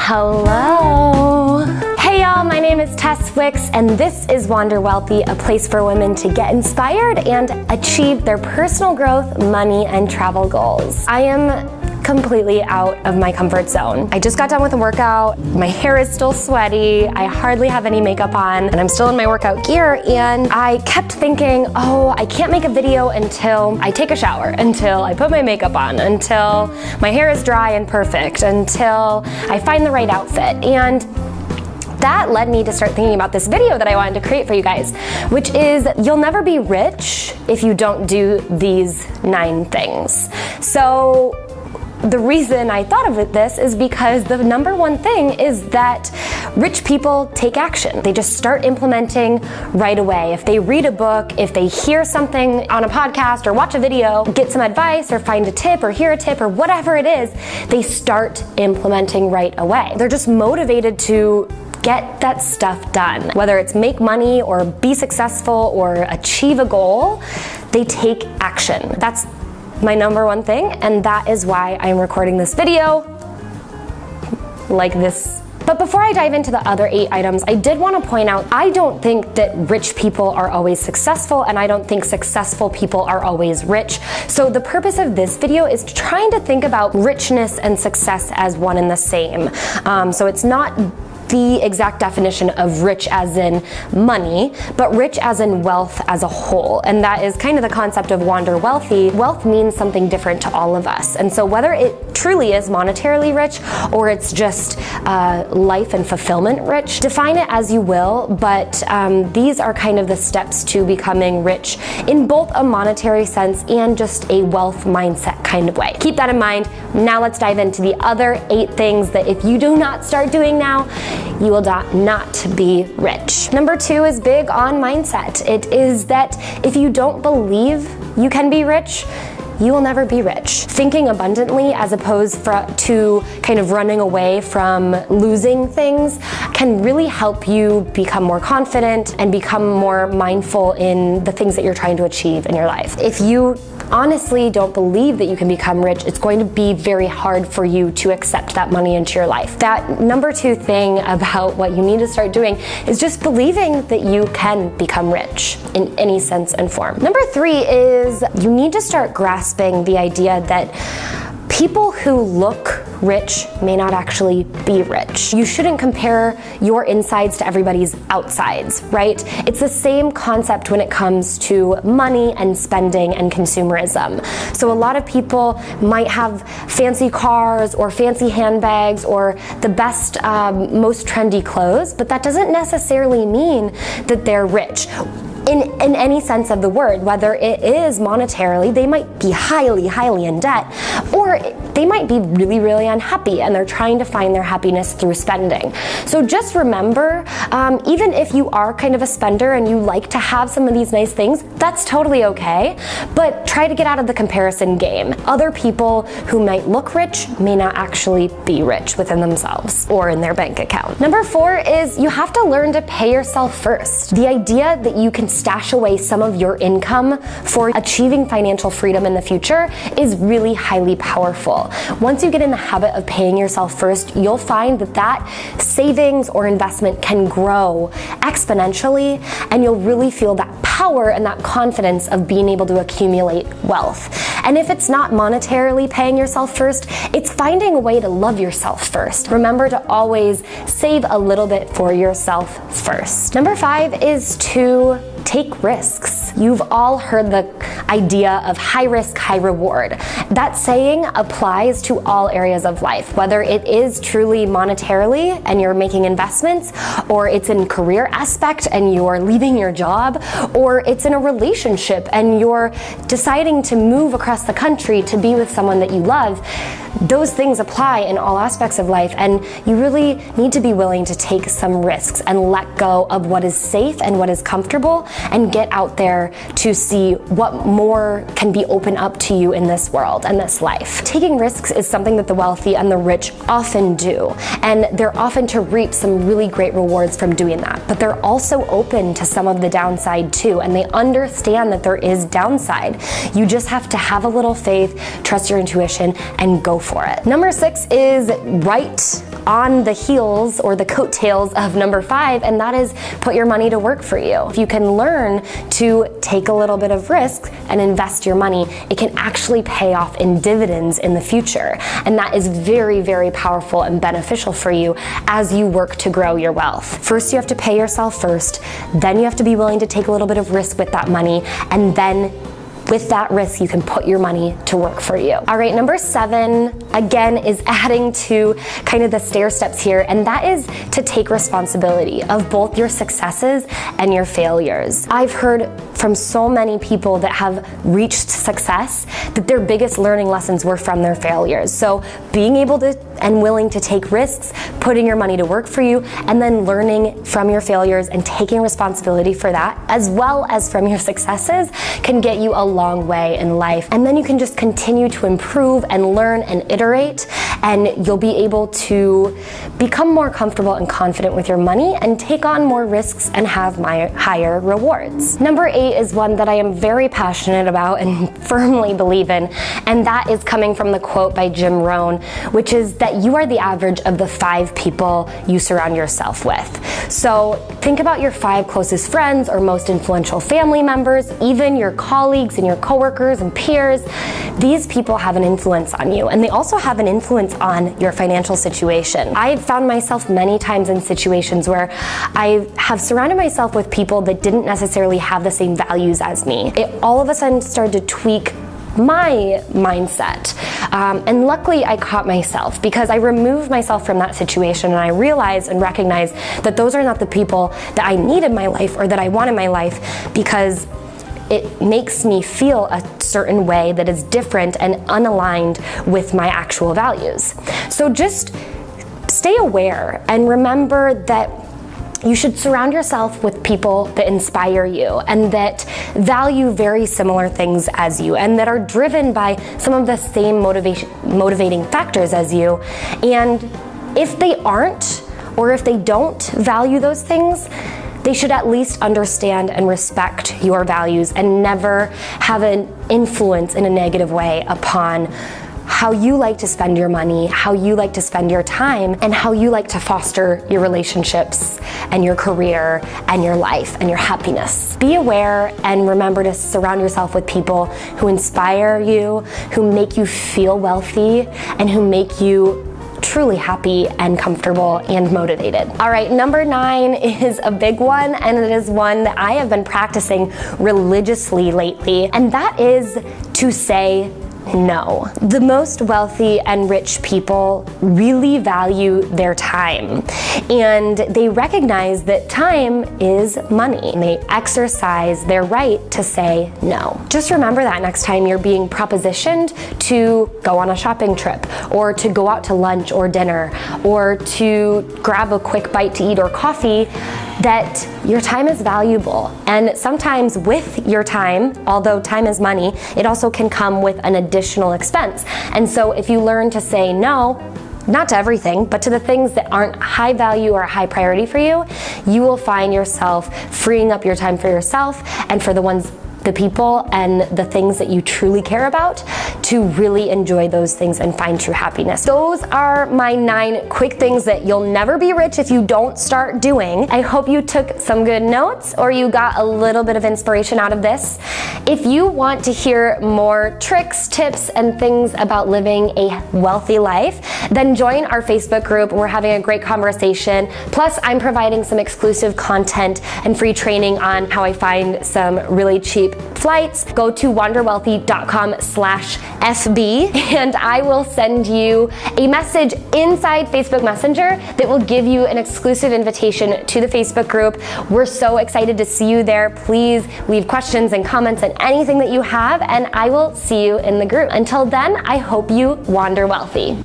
Hello. Hey y'all, my name is Tess Wicks and this is Wander Wealthy, a place for women to get inspired and achieve their personal growth, money, and travel goals. I am completely out of my comfort zone. I just got done with a workout, my hair is still sweaty, I hardly have any makeup on, and I'm still in my workout gear, and I kept thinking, oh, I can't make a video until I take a shower, until I put my makeup on, until my hair is dry and perfect, until I find the right outfit. And that led me to start thinking about this video that I wanted to create for you guys, which is you'll never be rich if you don't do these 9 things. So the reason I thought of this is because the number one thing is that rich people take action. They just start implementing right away. If they read a book, if they hear something on a podcast or watch a video, get some advice or find a tip or hear a tip or whatever it is, they start implementing right away. They're just motivated to get that stuff done. Whether it's make money or be successful or achieve a goal, they take action. That's my number one thing, and that is why I'm recording this video like this. But before I dive into the other 8 items, I did want to point out, I don't think that rich people are always successful, and I don't think successful people are always rich. So the purpose of this video is trying to think about richness and success as one and the same. So it's not the exact definition of rich as in money, but rich as in wealth as a whole. And that is kind of the concept of Wander Wealthy. Wealth means something different to all of us. And so whether it truly is monetarily rich or it's just life and fulfillment rich, define it as you will, but these are kind of the steps to becoming rich in both a monetary sense and just a wealth mindset kind of way. Keep that in mind. Now let's dive into the other 8 things that if you do not start doing now, you will not be rich. Number 2 is big on mindset. It is that if you don't believe you can be rich, you will never be rich. Thinking abundantly as opposed to kind of running away from losing things can really help you become more confident and become more mindful in the things that you're trying to achieve in your life. If you honestly don't believe that you can become rich, it's going to be very hard for you to accept that money into your life. That number 2 thing about what you need to start doing is just believing that you can become rich in any sense and form. Number 3 is you need to start grasping the idea that people who look rich may not actually be rich. You shouldn't compare your insides to everybody's outsides, right? It's the same concept when it comes to money and spending and consumerism. So a lot of people might have fancy cars or fancy handbags or the best, most trendy clothes, but that doesn't necessarily mean that they're rich. In any sense of the word, whether it is monetarily, they might be highly in debt, or they might be really unhappy and they're trying to find their happiness through spending. So just remember, even if you are kind of a spender and you like to have some of these nice things, that's totally okay, but try to get out of the comparison game. Other people who might look rich may not actually be rich within themselves or in their bank account. Number 4 is you have to learn to pay yourself first. The idea that you can stash away some of your income for achieving financial freedom in the future is really highly powerful. Once you get in the habit of paying yourself first, you'll find that savings or investment can grow exponentially, and you'll really feel that power and that confidence of being able to accumulate wealth. And if it's not monetarily paying yourself first, it's finding a way to love yourself first. Remember to always save a little bit for yourself first. Number 5 is to take risks. You've all heard the idea of high risk, high reward. That saying applies to all areas of life, whether it is truly monetarily and you're making investments, or it's in career aspect and you're leaving your job, or it's in a relationship and you're deciding to move across the country to be with someone that you love. Those things apply in all aspects of life, and you really need to be willing to take some risks and let go of what is safe and what is comfortable and get out there to see what more can be open up to you in this world and this life. Taking risks is something that the wealthy and the rich often do, and they're often to reap some really great rewards from doing that, but they're also open to some of the downside too, and they understand that there is downside. You just have to have a little faith, trust your intuition, and go for it. Number 6 is write on the heels or the coattails of number 5, and that is put your money to work for you. If you can learn to take a little bit of risk and invest your money, it can actually pay off in dividends in the future. And that is very, very powerful and beneficial for you as you work to grow your wealth. First, you have to pay yourself first, then you have to be willing to take a little bit of risk with that money, and then with that risk, you can put your money to work for you. All right, number 7, again, is adding to kind of the stair steps here, and that is to take responsibility of both your successes and your failures. I've heard from so many people that have reached success that their biggest learning lessons were from their failures. So being able to and willing to take risks, putting your money to work for you, and then learning from your failures and taking responsibility for that, as well as from your successes, can get you a long way in life. And then you can just continue to improve and learn and iterate, and you'll be able to become more comfortable and confident with your money and take on more risks and have higher rewards. Number 8 is one that I am very passionate about and firmly believe in, and that is coming from the quote by Jim Rohn, which is that you are the average of the 5 people you surround yourself with. So think about your 5 closest friends or most influential family members, even your colleagues and your coworkers and peers. These people have an influence on you, and they also have an influence on your financial situation. I've found myself many times in situations where I have surrounded myself with people that didn't necessarily have the same values as me. It all of a sudden started to tweak my mindset. And luckily I caught myself because I removed myself from that situation, and I realized and recognized that those are not the people that I need in my life or that I want in my life, because it makes me feel a certain way that is different and unaligned with my actual values. So just stay aware and remember that you should surround yourself with people that inspire you and that value very similar things as you and that are driven by some of the same motivating factors as you. And if they aren't, or if they don't value those things, they should at least understand and respect your values and never have an influence in a negative way upon how you like to spend your money, how you like to spend your time, and how you like to foster your relationships and your career and your life and your happiness. Be aware and remember to surround yourself with people who inspire you, who make you feel wealthy, and who make you truly happy and comfortable and motivated. All right, number 9 is a big one, and it is one that I have been practicing religiously lately, and that is to say no. The most wealthy and rich people really value their time, and they recognize that time is money, and they exercise their right to say no. Just remember that next time you're being propositioned to go on a shopping trip, or to go out to lunch or dinner, or to grab a quick bite to eat or coffee, that your time is valuable. And sometimes with your time, although time is money, it also can come with an additional expense. And so if you learn to say no, not to everything, but to the things that aren't high value or high priority for you, you will find yourself freeing up your time for yourself and for the people and the things that you truly care about, to really enjoy those things and find true happiness. Those are my 9 quick things that you'll never be rich if you don't start doing. I hope you took some good notes or you got a little bit of inspiration out of this. If you want to hear more tricks, tips, and things about living a wealthy life, then join our Facebook group. We're having a great conversation. Plus, I'm providing some exclusive content and free training on how I find some really cheap flights. Go to wanderwealthy.com/FB and I will send you a message inside Facebook Messenger that will give you an exclusive invitation to the Facebook group. We're so excited to see you there. Please leave questions and comments and anything that you have, and I will see you in the group. Until then, I hope you wander wealthy.